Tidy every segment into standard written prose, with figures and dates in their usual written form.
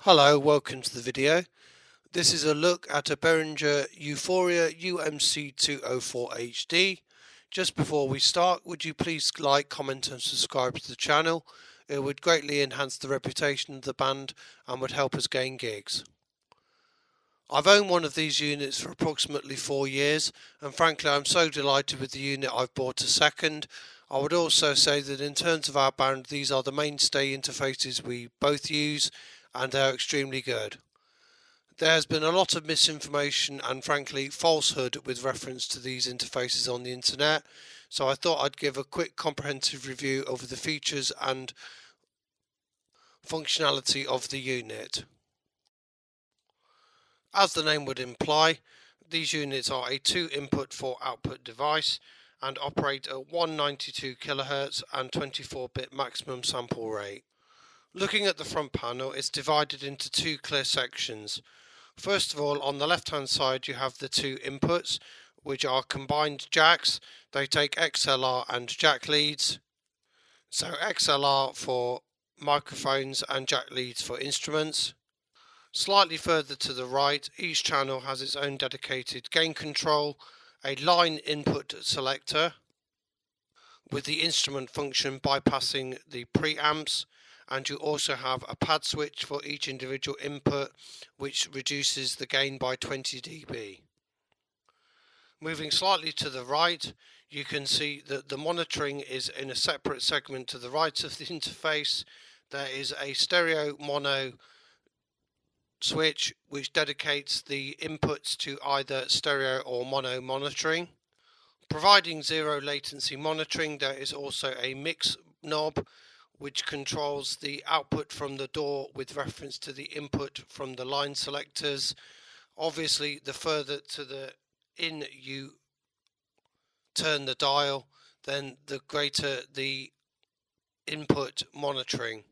Hello, welcome to the video. This is a look at a Behringer U-Phoria UMC204HD. Just before we start, would you please like, comment and subscribe to the channel? It would greatly enhance the reputation of the band and would help us gain gigs. I've owned one of these units for approximately 4 years, and frankly I'm so delighted with the unit I've bought a second. I would also say that in terms of our band, these are the mainstay interfaces we both use, and they are extremely good. There has been a lot of misinformation and frankly falsehood with reference to these interfaces on the internet, so I thought I'd give a quick comprehensive review of the features and functionality of the unit. As the name would imply, these units are a 2-input 4-output device and operate at 192 kHz and 24-bit maximum sample rate. Looking at the front panel, it's divided into two clear sections. First of all, on the left hand side you have the two inputs, which are combined jacks. They take XLR and jack leads. So XLR for microphones and jack leads for instruments. Slightly further to the right, each channel has its own dedicated gain control, a line input selector with the instrument function bypassing the preamps, and you also have a pad switch for each individual input, which reduces the gain by 20 dB. Moving slightly to the right, you can see that the monitoring is in a separate segment to the right of the interface. There is a stereo mono switch which dedicates the inputs to either stereo or mono monitoring. Providing zero latency monitoring, there is also a mix knob which controls the output from the DAW with reference to the input from the line selectors. Obviously, the further to the in you turn the dial, then the greater the input monitoring.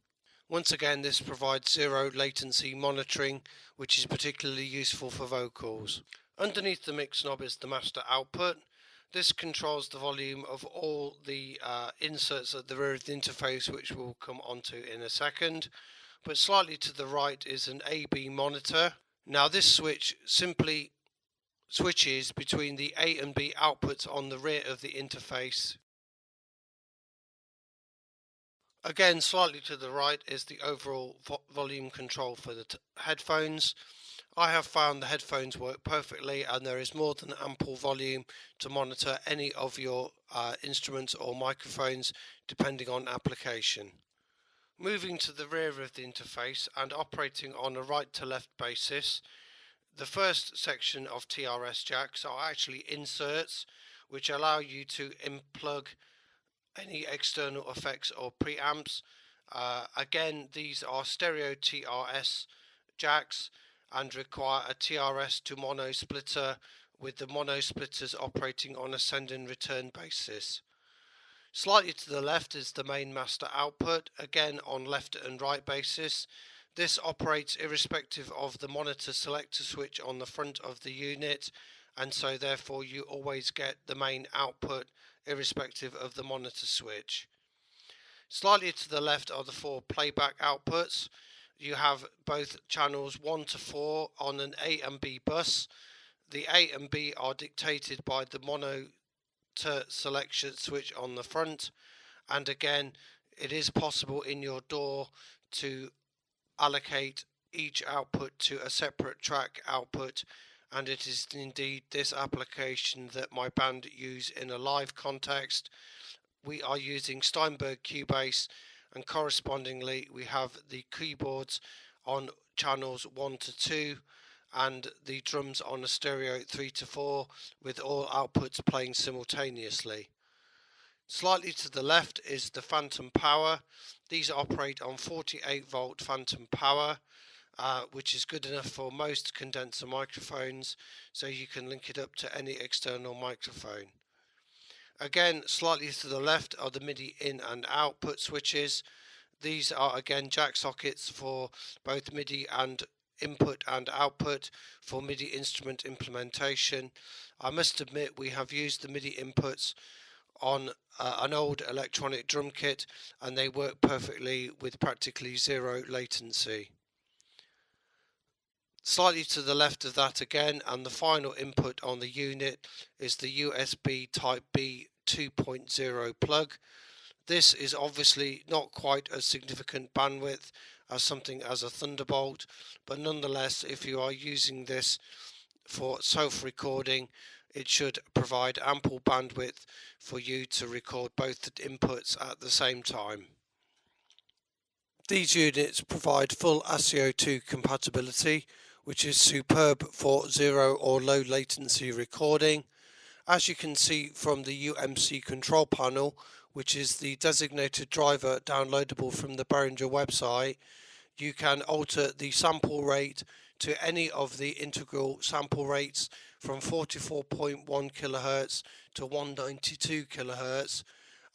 Once again, this provides zero latency monitoring, which is particularly useful for vocals. Underneath the mix knob is the master output. This controls the volume of all the inserts at the rear of the interface, which we'll come onto in a second. But slightly to the right is an A/B monitor. Now this switch simply switches between the A and B outputs on the rear of the interface. Again, slightly to the right is the overall volume control for the headphones. I have found the headphones work perfectly, and there is more than ample volume to monitor any of your instruments or microphones depending on application. Moving to the rear of the interface and operating on a right to left basis, the first section of TRS jacks are actually inserts which allow you to unplug any external effects or preamps. Again, these are stereo TRS jacks and require a TRS to mono splitter, with the mono splitters operating on a send and return basis. Slightly to the left is the main master output, again on left and right basis. This operates irrespective of the monitor selector switch on the front of the unit, and so therefore you always get the main output irrespective of the monitor switch. Slightly to the left are the four playback outputs. You have both channels 1 to 4 on an A and B bus. The A and B are dictated by the monitor selection switch on the front, and again it is possible in your DAW to allocate each output to a separate track output, and it is indeed this application that my band use in a live context. We are using Steinberg Cubase, and correspondingly we have the keyboards on channels 1 to 2 and the drums on a stereo 3 to 4, with all outputs playing simultaneously. Slightly to the left is the phantom power. These operate on 48 volt phantom power, which is good enough for most condenser microphones, so you can link it up to any external microphone. Again, slightly to the left are the MIDI in and output switches. These are again jack sockets for both MIDI and input and output for MIDI instrument implementation. I must admit we have used the MIDI inputs on an old electronic drum kit, and they work perfectly with practically zero latency. Slightly to the left of that again, and the final input on the unit is the USB Type B 2.0 plug. This is obviously not quite as significant bandwidth as something as a Thunderbolt, but nonetheless, if you are using this for self-recording, it should provide ample bandwidth for you to record both the inputs at the same time. These units provide full ASIO2 compatibility, which is superb for zero or low latency recording. As you can see from the UMC control panel, which is the designated driver downloadable from the Behringer website, you can alter the sample rate to any of the integral sample rates from 44.1 kHz to 192 kHz.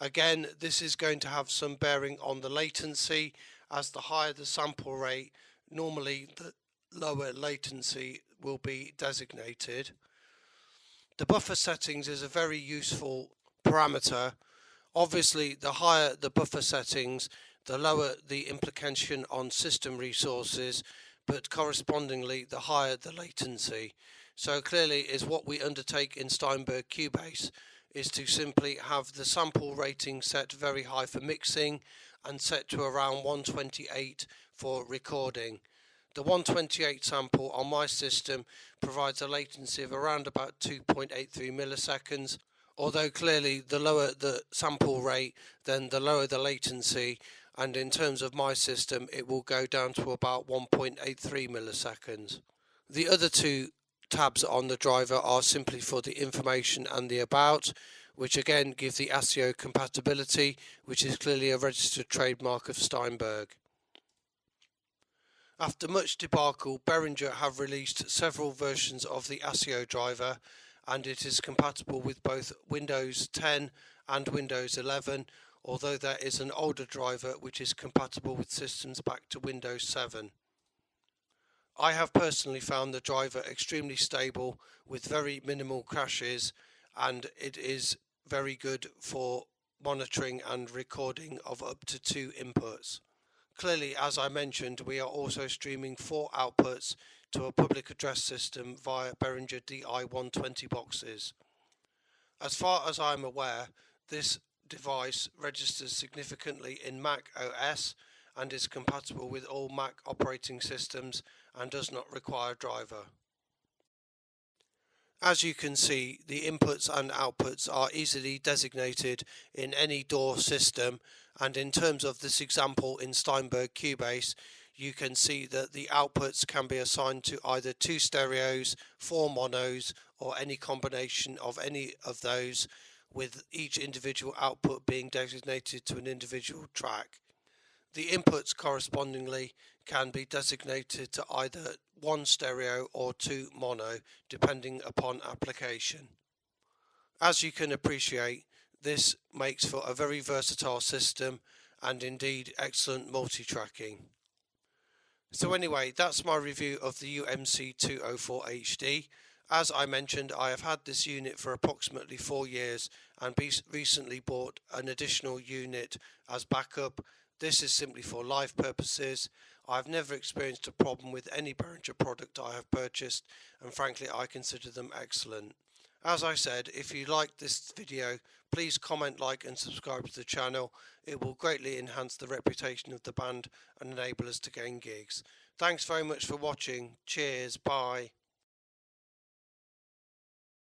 Again, this is going to have some bearing on the latency, as the higher the sample rate, normally the lower latency will be designated. The buffer settings is a very useful parameter. Obviously, the higher the buffer settings, the lower the implication on system resources, but correspondingly the higher the latency. So clearly is what we undertake in Steinberg Cubase is to simply have the sample rating set very high for mixing and set to around 128 for recording. The 128 sample on my system provides a latency of around about 2.83 milliseconds, although clearly the lower the sample rate, then the lower the latency, and in terms of my system it will go down to about 1.83 milliseconds. The other two tabs on the driver are simply for the information and the about, which again give the ASIO compatibility, which is clearly a registered trademark of Steinberg. After much debacle, Behringer have released several versions of the ASIO driver, and it is compatible with both Windows 10 and Windows 11, although there is an older driver which is compatible with systems back to Windows 7. I have personally found the driver extremely stable with very minimal crashes, and it is very good for monitoring and recording of up to 2 inputs. Clearly, as I mentioned, we are also streaming 4 outputs to a public address system via Behringer DI120 boxes. As far as I am aware, this device registers significantly in Mac OS and is compatible with all Mac operating systems and does not require a driver. As you can see, the inputs and outputs are easily designated in any DAW system, and in terms of this example in Steinberg Cubase, you can see that the outputs can be assigned to either 2 stereos, 4 monos, or any combination of any of those, with each individual output being designated to an individual track. The inputs correspondingly can be designated to either 1 stereo or 2 mono, depending upon application. As you can appreciate, this makes for a very versatile system and indeed excellent multi-tracking. So anyway, that's my review of the UMC204HD. As I mentioned, I have had this unit for approximately 4 years and recently bought an additional unit as backup. This is simply for live purposes. I've never experienced a problem with any Behringer product I have purchased, and frankly I consider them excellent. As I said, if you liked this video, please comment, like and subscribe to the channel. It will greatly enhance the reputation of the band and enable us to gain gigs. Thanks very much for watching. Cheers, bye.